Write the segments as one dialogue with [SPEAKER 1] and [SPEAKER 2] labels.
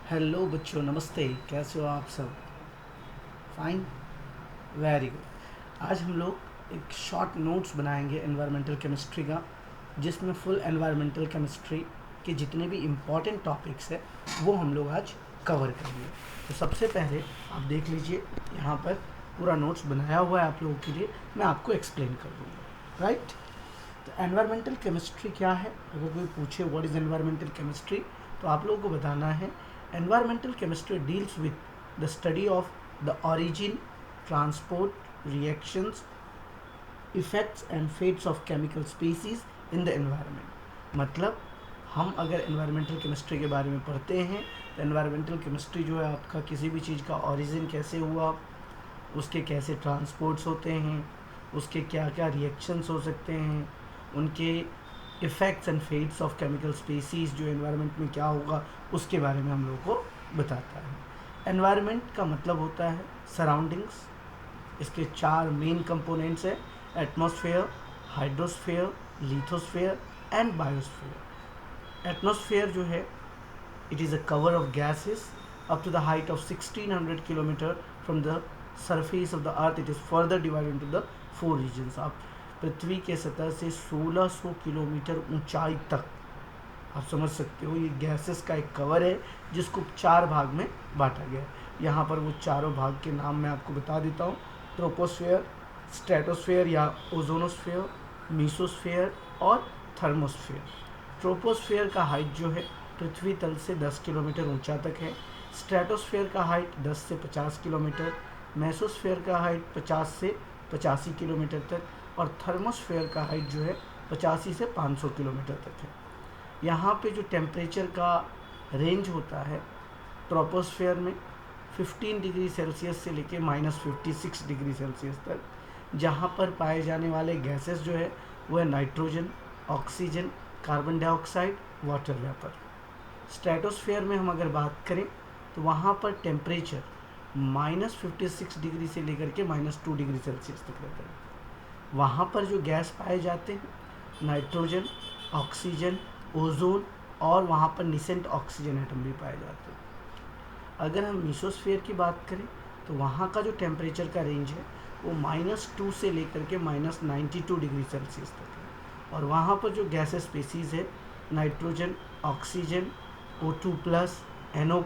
[SPEAKER 1] Hello बच्चों, नमस्ते। कैसे हो आप सब? Fine, very good. आज हम लोग एक शॉर्ट नोट्स बनाएंगे एनवायरमेंटल केमिस्ट्री का, जिसमें फुल एनवायरमेंटल केमिस्ट्री के जितने भी इम्पॉर्टेंट टॉपिक्स है वो हम लोग आज कवर करेंगे। तो सबसे पहले आप देख लीजिए, यहाँ पर पूरा नोट्स बनाया हुआ है आप लोगों के लिए। मैं आपको एक्सप्लेन कर दूँगा, राइट। तो एनवायरमेंटल केमिस्ट्री क्या है? अगर कोई पूछे व्हाट इज़ एनवायरमेंटल केमिस्ट्री, तो आप लोगों को बताना है environmental chemistry deals with the study of the origin, transport, reactions, effects and fates of chemical species in the environment। मतलब हम अगर एनवायरमेंटल केमिस्ट्री के बारे में पढ़ते हैं तो एनवायरमेंटल केमिस्ट्री जो है आपका किसी भी चीज़ का ओरिजिन कैसे हुआ, उसके कैसे ट्रांसपोर्ट्स होते हैं, उसके क्या क्या रिएक्शंस हो सकते हैं, उनके effects and fates of chemical species जो एनवायरनमेंट में क्या होगा उसके बारे में हम लोग को बताता है। एनवायरनमेंट का मतलब होता है सराउंडिंग्स। इसके चार मेन कंपोनेंट्स हैं: atmosphere, hydrosphere, lithosphere and biosphere. Atmosphere जो है, it is a cover of gases up to the height of 1600 kilometer from the surface of the earth. It is further divided into the four regions। आप पृथ्वी के सतह से 1600 kilometre ऊंचाई तक आप समझ सकते हो, ये गैसेस का एक कवर है जिसको चार भाग में बांटा गया है। यहाँ पर वो चारों भाग के नाम मैं आपको बता देता हूँ: ट्रोपोस्फेयर, स्ट्रेटोस्फेयर या ओजोनोस्फेयर, मीसोस्फेयर और थर्मोस्फेयर। ट्रोपोस्फेयर का हाइट जो है पृथ्वी तल से 10 किलोमीटर ऊंचा तक है। स्ट्रेटोस्फेयर का हाइट 10 से 50 किलोमीटर, मेसोस्फेयर का हाइट 50 से 85 किलोमीटर तक और थर्मोस्फेयर का हाइट जो है 85 से 500 किलोमीटर तक है। यहाँ पे जो टेम्परेचर का रेंज होता है ट्रोपोस्फेयर में 15 डिग्री सेल्सियस से लेके -56 डिग्री सेल्सियस तक। जहाँ पर पाए जाने वाले गैसेस जो है वो है nitrogen, oxygen, carbon dioxide, water vapour. Stratosphere में हम अगर बात करें तो वहाँ पर टेम्परेचर -56 डिग्री से लेकर के -2 डिग्री सेल्सियस तक रहता है। वहाँ पर जो गैस पाए जाते हैं नाइट्रोजन, ऑक्सीजन, ओजोन और वहाँ पर निसेंट ऑक्सीजन एटम भी पाए जाते हैं। अगर हम मीसोस्फेयर की बात करें तो वहाँ का जो टेम्परेचर का रेंज है वो -2 से लेकर के -92 डिग्री सेल्सियस तक है। और वहाँ पर जो गैसेस स्पीसीज़ है नाइट्रोजन, ऑक्सीजन, O2+, NO+,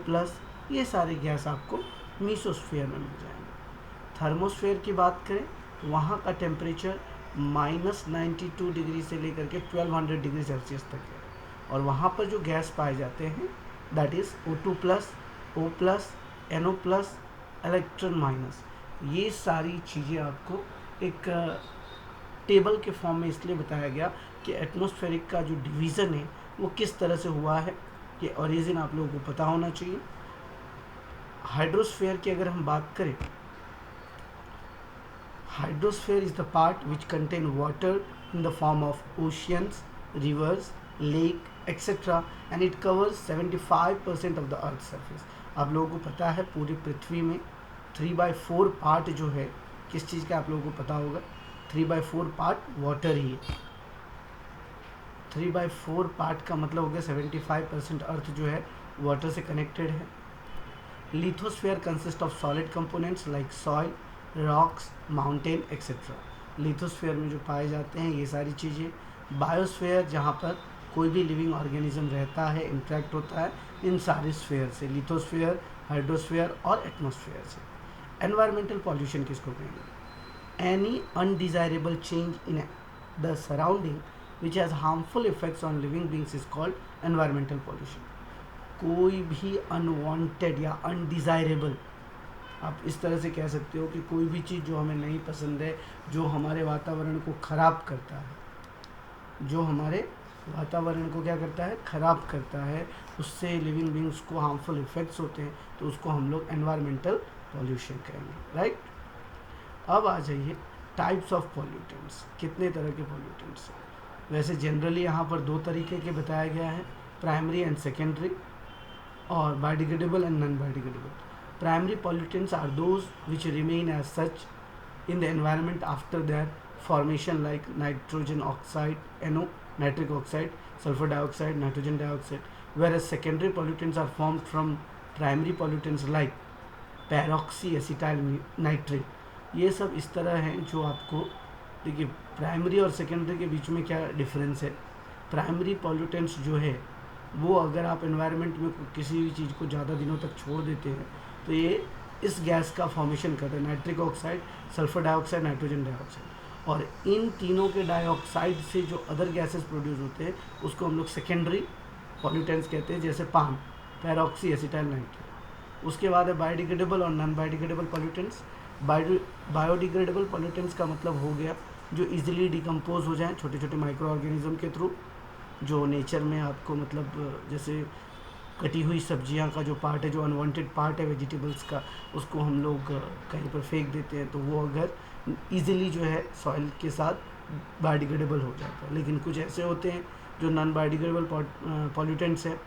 [SPEAKER 1] ये सारे गैस आपको मीसोस्फेयर में मिल जाएंगे। थर्मोस्फेयर की बात करें तो वहाँ का टेम्परेचर -92 डिग्री से लेकर के 1200 डिग्री सेल्सियस तक है। और वहाँ पर जो गैस पाए जाते हैं that is O2+, O+, NO+, electron minus. ये सारी चीज़ें आपको एक टेबल के फॉर्म में इसलिए बताया गया कि एटमॉस्फेरिक का जो डिवीज़न है वो किस तरह से हुआ है, ये ओरिजिन आप लोगों को पता होना चाहिए। हाइड्रोस्फेयर की अगर हम बात करें, hydrosphere is the part which contain water in the form of oceans, reverse, lake etcetera and it covers 75% of the earth surface. आप लोगों को पता है पूरी पृथ्वी में 3/4 पार्ट जो है किस चीज़ का आप लोगों को पता होगा? 3/4 पार्ट वाटर ही है। 3/4 पार्ट का मतलब हो गया 75% अर्थ जो है वाटर से कनेक्टेड है। Lithosphere consist of solid components like soil, rocks, mountain etcetera. Lithosphere में जो पाए जाते हैं ये सारी चीज़ें। बायोस्फेयर जहाँ पर कोई भी लिविंग ऑर्गेनिज्म रहता है, इंट्रैक्ट होता है इन सारे स्फेयर से, लिथोस्फेयर, हाइड्रोस्फेयर और एटमॉस्फेयर से। एनवायरमेंटल पॉल्यूशन किसको कहेंगे? Any undesirable change in the surrounding which has harmful effects on living beings is called environmental pollution। कोई भी अनवांटेड या अनडिज़ायरेबल, आप इस तरह से कह सकते हो कि कोई भी चीज़ जो हमें नहीं पसंद है, जो हमारे वातावरण को ख़राब करता है, जो हमारे वातावरण को क्या करता है? ख़राब करता है, उससे लिविंग बींग्स को हार्मफुल इफ़ेक्ट्स होते हैं, तो उसको हम लोग एनवायरमेंटल पॉल्यूशन कहेंगे, राइट। अब आ जाइए टाइप्स ऑफ पॉल्यूटेंट्स। कितने तरह के पॉल्यूटेंट्स हैं? वैसे जनरली यहाँ पर दो तरीके के बताया गया है, प्राइमरी एंड सेकेंडरी और biodegradable and non biodegradable. Primary pollutants are those which remain as such in the environment after their formation like nitrogen oxide, NO, nitric oxide, sulfur dioxide, nitrogen dioxide, whereas secondary pollutants are formed from primary pollutants like peroxy acetyl nitrate, ये सब इस तरह हैं जो आपको, देखिए primary और secondary के बीच में क्या डिफरेंस है। प्राइमरी पॉल्यूटेंट्स जो है वो अगर आप एनवायरनमेंट में किसी भी चीज़ को ज़्यादा दिनों तक छोड़ देते हैं तो ये इस गैस का फॉर्मेशन करता है, nitric oxide, sulphur dioxide, nitrogen dioxide. और इन तीनों के डाइऑक्साइड से जो अदर गैसेस प्रोड्यूस होते हैं उसको हम लोग सेकेंडरी पॉल्यूटेंट्स कहते हैं, जैसे पान, पैरोक्सी एसिटाइल नाइट्रेट। उसके बाद है बायोडिग्रेडेबल और non biodegradable pollutants. Biodegradable pollutants का मतलब हो गया जो इजीली डिकम्पोज हो जाएं छोटे छोटे माइक्रो ऑर्गेनिज्म के थ्रू, जो नेचर में आपको मतलब जैसे कटी हुई सब्जियां का जो पार्ट है, जो अनवांटेड पार्ट है वेजिटेबल्स का, उसको हम लोग कहीं पर फेंक देते हैं तो वो अगर इजीली जो है सॉइल के साथ बायोडिग्रेडेबल हो जाता है। लेकिन कुछ ऐसे होते हैं जो नॉन बायोडिग्रेडेबल पॉल्यूटेंट्स हैं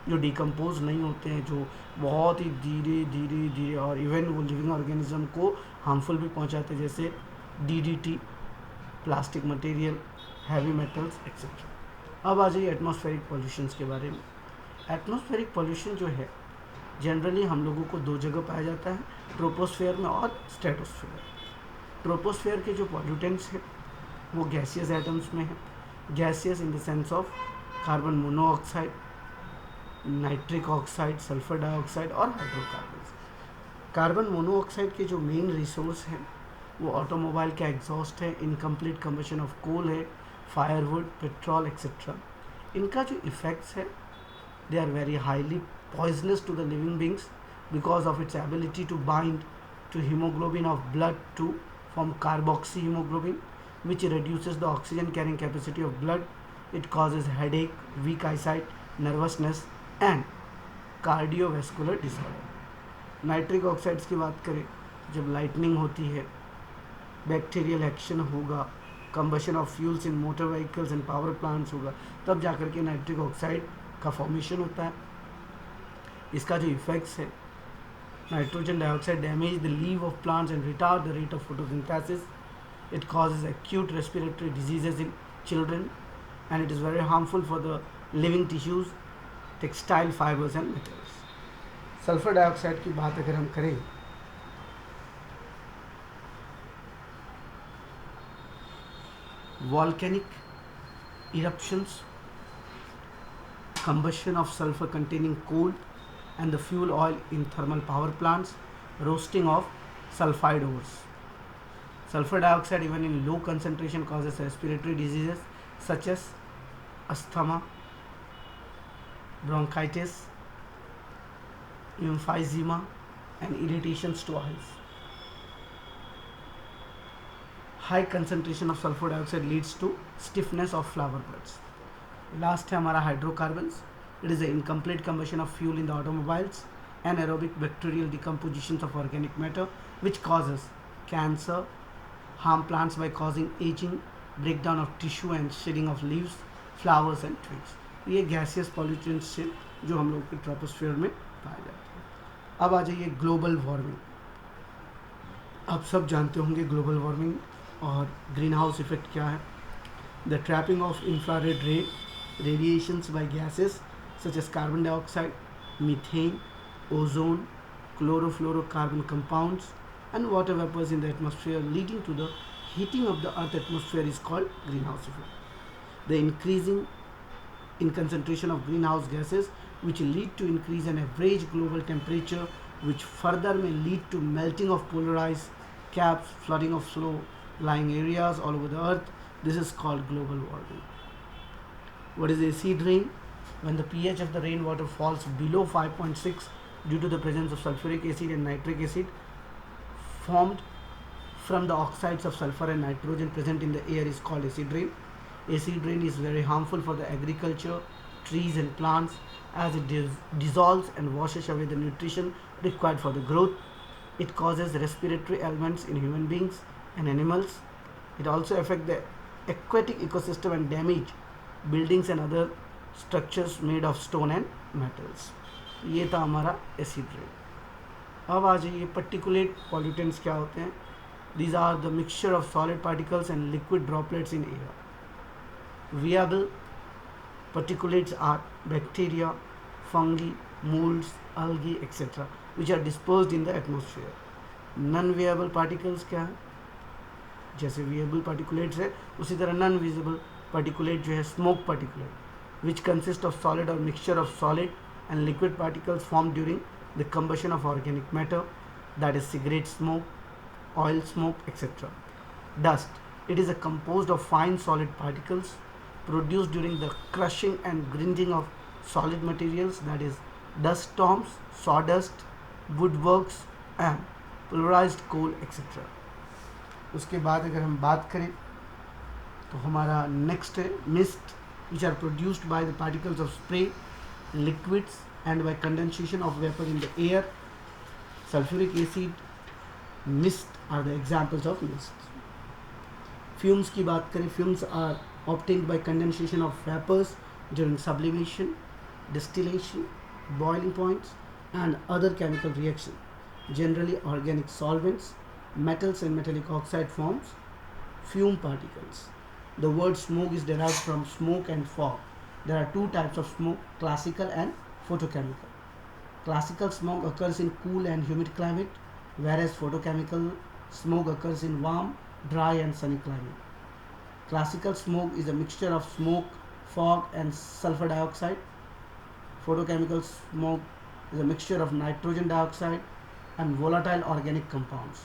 [SPEAKER 1] जो डिकम्पोज नहीं होते हैं, जो बहुत ही धीरे धीरे धीरे और इवन वो लिविंग ऑर्गेनिज्म को हार्मफुल भी पहुंचाते हैं, जैसे DDT, plastic material, heavy metals etcetera. अब आ जाइए एटमॉस्फेरिक पॉल्यूशंस के बारे में। एटमॉस्फेरिक पॉल्यूशन जो है जनरली हम लोगों को दो जगह पाया जाता है, ट्रोपोस्फेयर में और स्ट्रेटोस्फेयर। ट्रोपोस्फेयर के जो पॉल्यूटेंट्स हैं वो गैसियस एटम्स में है, gaseous in the sense of carbon monoxide, nitric oxide, sulphur dioxide और हाइड्रोकार्बन्स। कार्बन मोनोऑक्साइड के जो मेन रिसोर्स हैं वो ऑटोमोबाइल का एग्जॉस्ट है, इनकम्प्लीट कम्बशन ऑफ कोल है, फायरवुड, पेट्रोल एक्सेट्रा। इनका जो इफ़ेक्ट्स है they are very highly poisonous to the living beings because of its ability to bind to haemoglobin of blood to form carboxy hemoglobin which reduces the oxygen carrying capacity of blood. It causes headache, weak eyesight, nervousness and cardiovascular disorder. Nitric oxides की बात करें, जब lightning होती है, bacterial action होगा, combustion of fuels in motor vehicles and power plants होगा, तब जाकर के नाइट्रिक ऑक्साइड का फॉर्मेशन होता है। इसका जो इफेक्ट्स है, nitrogen dioxide damage the leaf of plants and retard the rate of photosynthesis. It causes acute respiratory diseases in children and it is very harmful for the living tissues, textile fibers and metals. Sulphur dioxide की बात अगर हम करें, volcanic eruptions, combustion of sulfur containing coal and the fuel oil in thermal power plants, roasting of sulfide ores. Sulfur dioxide even in low concentration causes respiratory diseases such as asthma, bronchitis, emphysema and irritations to eyes. High concentration of sulfur dioxide leads to stiffness of flower buds. Last है हमारा hydrocarbons. It is the incomplete combustion of fuel in the automobiles, anaerobic bacterial decompositions of organic matter which causes cancer, harm plants by causing aging, breakdown of tissue and shedding of leaves, flowers and twigs. ये gaseous pollutants से जो हम लोग के troposphere में पाए जाते हैं। अब आ जाइए ग्लोबल वार्मिंग। आप सब जानते होंगे ग्लोबल वार्मिंग और ग्रीन हाउस इफेक्ट क्या है। The trapping of infrared radiations by gases such as carbon dioxide, methane, ozone, chlorofluorocarbon compounds and water vapors in the atmosphere leading to the heating of the earth atmosphere is called greenhouse effect. The increasing in concentration of greenhouse gases which lead to increase in average global temperature which further may lead to melting of polar ice caps, flooding of slow lying areas all over the earth. This is called global warming. What is acid rain? When the pH of the rainwater falls below 5.6 due to the presence of sulfuric acid and nitric acid formed from the oxides of sulfur and nitrogen present in the air is called acid rain. Acid rain is very harmful for the agriculture, trees and plants as it dissolves and washes away the nutrition required for the growth. It causes respiratory ailments in human beings and animals. It also affects the aquatic ecosystem and damage buildings and other structures made of stone and metals. ये था हमारा acid rain. अब आ जाइए particulate pollutants क्या होते हैं। These are the mixture of solid particles and liquid droplets in air. Viable particulates are bacteria, fungi, molds, algae, etc., which are dispersed in the atmosphere. Non viable particles क्या है? जैसे विएबल particulates है, उसी तरह non visible particulate जो है smoke particulate, which consist of solid और mixture of solid and liquid particles form during the combustion of organic matter, that is cigarette smoke, oil smoke, etc. Dust. It is a composed of fine solid particles produced during the crushing and grinding of solid materials, that is dust storms, sawdust, woodworks and pulverized coal, etc. उसके बाद अगर हम बात करें तो हमारा next है mist, which are produced by the particles of spray, liquids and by condensation of vapour in the air. Sulphuric acid, mist are the examples of mist. Fumes की बात करें, fumes are obtained by condensation of vapors during sublimation, distillation, boiling points and other chemical reaction. Generally organic solvents, metals and metallic oxide forms fume particles. The word smoke is derived from smoke and fog. There are two types of smoke, classical and photochemical. Classical smoke occurs in cool and humid climate, whereas photochemical smoke occurs in warm, dry and sunny climate. Classical smoke is a mixture of smoke, fog and sulfur dioxide. Photochemical smoke is a mixture of nitrogen dioxide and volatile organic compounds.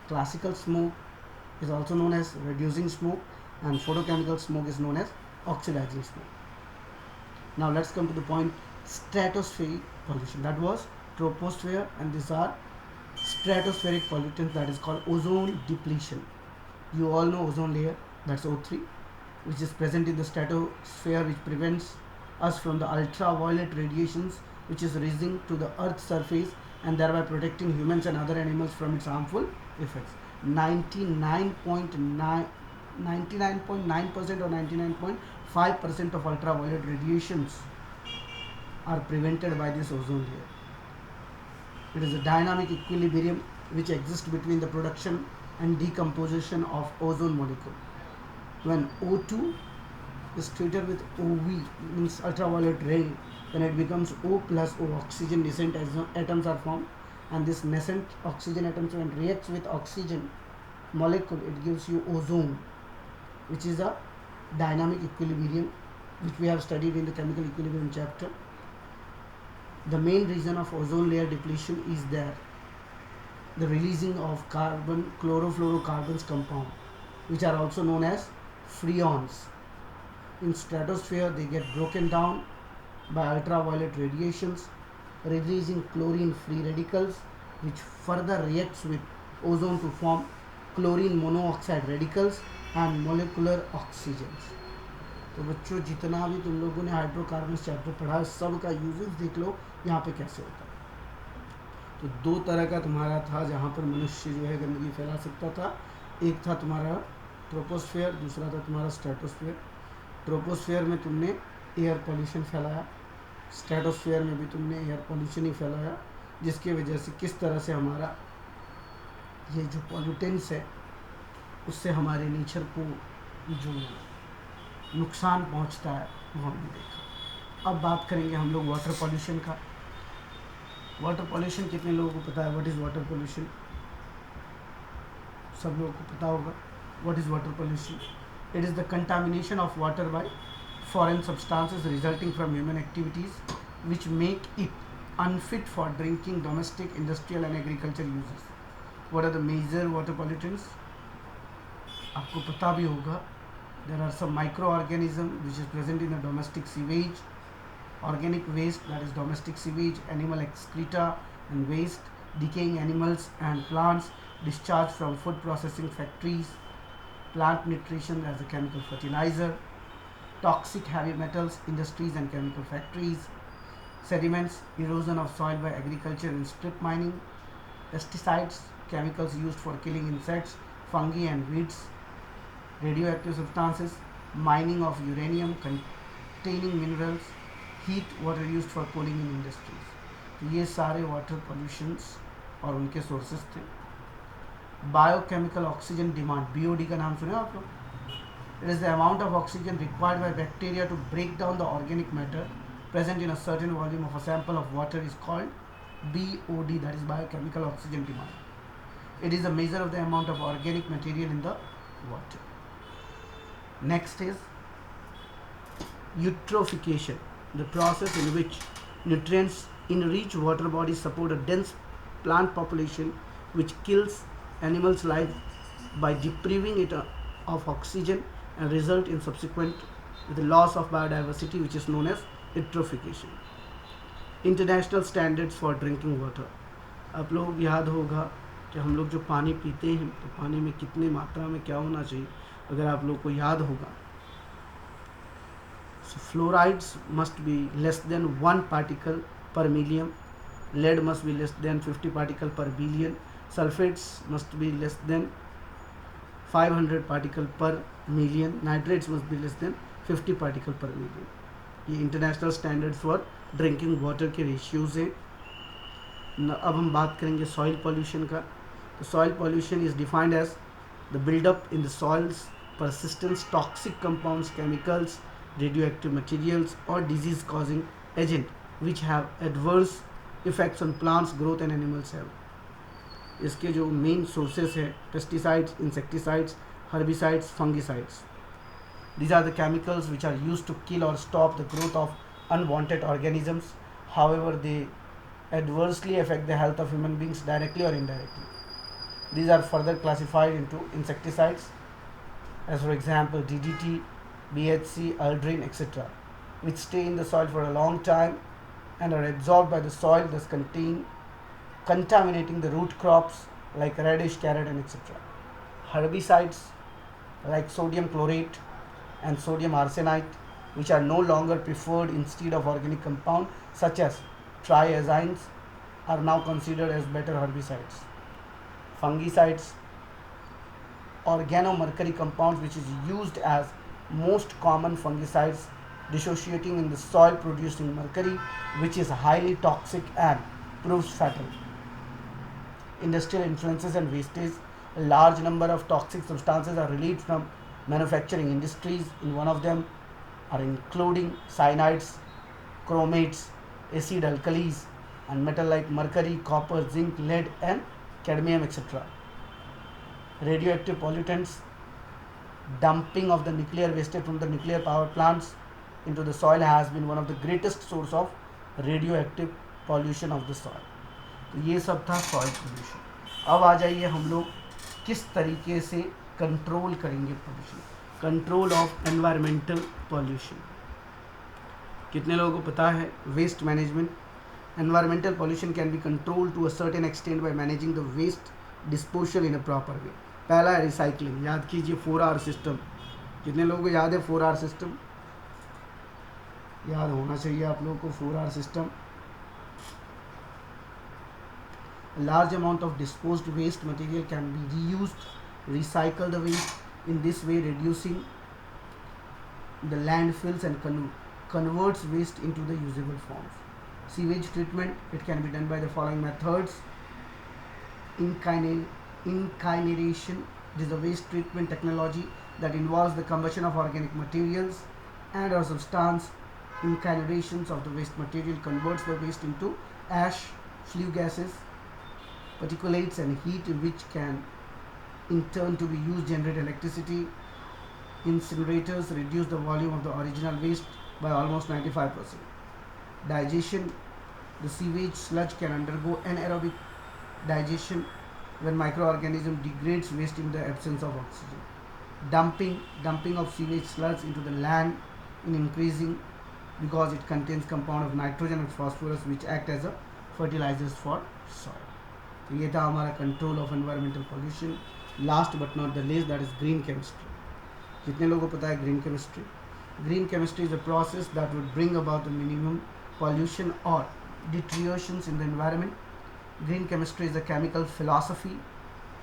[SPEAKER 1] Classical smoke is also known as reducing smoke and photochemical smoke is known as oxidizing smoke. Now let's come to the point stratospheric pollution. That was troposphere and these are stratospheric pollutants, that is called ozone depletion. You all know ozone layer, that's O3, which is present in the stratosphere, which prevents us from the ultraviolet radiations which is reaching to the earth's surface and thereby protecting humans and other animals from its harmful effects. 99.9% or 99.5% of ultraviolet radiations are prevented by this ozone layer. It is a dynamic equilibrium which exists between the production and decomposition of ozone molecule. When O2 is treated with OV, means ultraviolet ray, then it becomes O plus O. Oxygen nascent atoms are formed and this nascent oxygen atoms when reacts with oxygen molecule, it gives you ozone, which is a dynamic equilibrium which we have studied in the chemical equilibrium chapter. The main reason of ozone layer depletion is there the releasing of carbon chlorofluorocarbons compound, which are also known as freons. In stratosphere they get broken down by ultraviolet radiations, releasing chlorine free radicals which further reacts with ozone to form chlorine monoxide radicals and molecular oxygens. तो बच्चों जितना भी तुम लोगों ने hydrocarbon chapter पढ़ा है सब का यूजेस देख लो यहाँ पे कैसे होता है. तो दो तरह का तुम्हारा था जहाँ पर मनुष्य जो है गंदगी फैला सकता था. एक था तुम्हारा ट्रोपोस्फेयर, दूसरा था तुम्हारा स्ट्रेटोस्फेयर. ट्रोपोस्फेयर में तुमने एयर पोल्यूशन फैलाया, स्ट्रेटोस्फेयर में भी तुमने एयर पोल्यूशन ही फैलाया, जिसकी वजह से किस तरह से हमारा ये जो पॉल्यूटेंट्स है उससे हमारे नेचर को जो नुकसान पहुंचता है वो हमने देखा. अब बात करेंगे हम लोग वाटर पॉल्यूशन का. वाटर पॉल्यूशन कितने लोगों को पता है? What is water pollution? सब लोगों को पता होगा. What is water pollution? It is the contamination of water by foreign substances resulting from human activities which make it unfit for drinking, domestic, industrial and agriculture uses. What are the major water pollutants? आपको पता भी होगा. There are some micro organism which is present in the domestic sewage, organic waste, that is domestic sewage, animal excreta and waste, decaying animals and plants discharged from food processing factories, plant nutrition as a chemical fertilizer, toxic heavy metals, industries and chemical factories, sediments, erosion of soil by agriculture and strip mining, pesticides, chemicals used for killing insects, fungi and weeds, radioactive substances, mining of uranium containing minerals, heat water use for cooling in industries. तो ये सारे water pollutions और उनके sources थे. Biochemical oxygen demand, BOD का नाम सुने आप लोग? It is the amount of oxygen required by bacteria to break down the organic matter present in a certain volume of a sample of water is called BOD, that is biochemical oxygen demand. It is a measure of the amount of organic material in the water. Next is eutrophication, the process in which nutrients in rich water bodies support a dense plant population which kills animals' life by depriving it of oxygen and result in subsequent the loss of biodiversity, which is known as eutrophication. International standards for drinking water, आप लोग याद होगा कि हम लोग जो पानी पीते हैं तो पानी में कितनी मात्रा में क्या होना चाहिए, अगर आप लोग को याद होगा, so fluorides must be less than 1 particle per million, lead must be less than 50 particle per billion, sulfates must be less than 500 particle per million, nitrates must be less than 50 particle per million. ये international standards for drinking water के ratios हैं. अब हम बात करेंगे soil pollution का. तो soil pollution is defined as the buildup in the soils persistence toxic compounds, chemicals, radioactive materials or disease causing agent which have adverse effects on plants growth and animals health. इसके जो main sources है pesticides, insecticides, herbicides, fungicides. These are the chemicals which are used to kill or stop the growth of unwanted organisms. However, they adversely affect the health of human beings directly or indirectly. These are further classified into insecticides, as for example DDT, BHC, Aldrin, etc., which stay in the soil for a long time and are absorbed by the soil, thus contaminating the root crops like radish, carrot, and etc. Herbicides like sodium chlorate and sodium arsenite, which are no longer preferred instead of organic compound such as triazines, are now considered as better herbicides. Fungicides, organomercury compounds, which is used as most common fungicides, dissociating in the soil producing mercury, which is highly toxic and proves fatal. Industrial influences and wastage. A large number of toxic substances are released from manufacturing industries. In one of them are including cyanides, chromates, acid alkalis, and metal like mercury, copper, zinc, lead, and cadmium, etc. Radioactive pollutants. Dumping of the nuclear wastage from the nuclear power plants into the soil has been one of the greatest source of radioactive pollution of the soil. तो ये सब था soil pollution. अब आ जाइए हम लोग किस तरीके से कंट्रोल करेंगे pollution. Control of environmental pollution. कितने लोगों को पता है waste management. Environmental pollution can be control to a certain extent by managing the waste disposal in a proper way. पहला है रिसाइकलिंग. याद कीजिए 4R सिस्टम. कितने लोगों को याद है 4R सिस्टम? याद होना चाहिए आप लोगों को 4R system. A large amount of disposed waste material can be reused, recycle the waste, in this way reducing the landfills and converts waste into the usable forms. Sewage treatment, it can be done by the following methods. Incineration, it is a waste treatment technology that involves the combustion of organic materials and or substance. Incinerations of the waste material converts the waste into ash, flue gases, particulates and heat, which can in turn to be used to generate electricity. Incinerators reduce the volume of the original waste by almost 95%. Digestion, the sewage sludge can undergo anaerobic digestion when microorganism degrades waste in the absence of oxygen. Dumping of sewage sludge into the land in increasing because it contains compound of nitrogen and phosphorus which act as a fertilizers for soil. तो ये था हमारा control of environmental pollution. Last but not the least, that is green chemistry. कितने लोगों को पता है green chemistry? Green chemistry is a process that would bring about the minimum pollution or deteriorations in the environment. Green chemistry is a chemical philosophy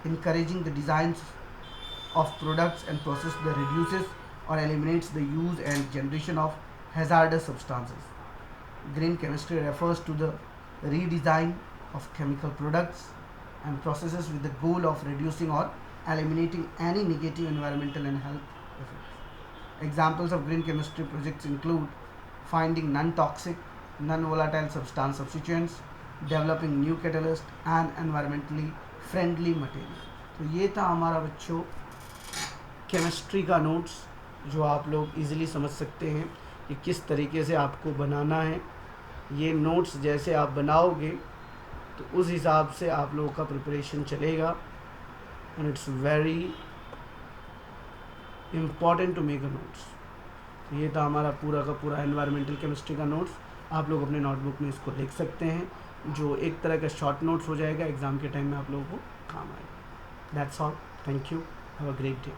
[SPEAKER 1] encouraging the designs of products and process that reduces or eliminates the use and generation of hazardous substances. Green chemistry refers to the redesign of chemical products and processes with the goal of reducing or eliminating any negative environmental and health effects. Examples of green chemistry projects include finding non-toxic, non-volatile substance substituents, developing new catalyst and environmentally friendly material। तो ये था हमारा बच्चों chemistry का notes, जो आप लोग easily समझ सकते हैं कि किस तरीके से आपको बनाना है। ये नोट्स जैसे आप बनाओगे तो उस हिसाब से आप लोगों का प्रिपरेशन चलेगा, and it's very important to make a notes. ये था हमारा पूरा का पूरा एनवायरमेंटल केमिस्ट्री का नोट्स। आप लोग अपने नोटबुक में इसको लिख सकते हैं, जो एक तरह का शॉर्ट नोट्स हो जाएगा, एग्ज़ाम के टाइम में आप लोगों को काम आएगा। That's all, thank you, have a great day.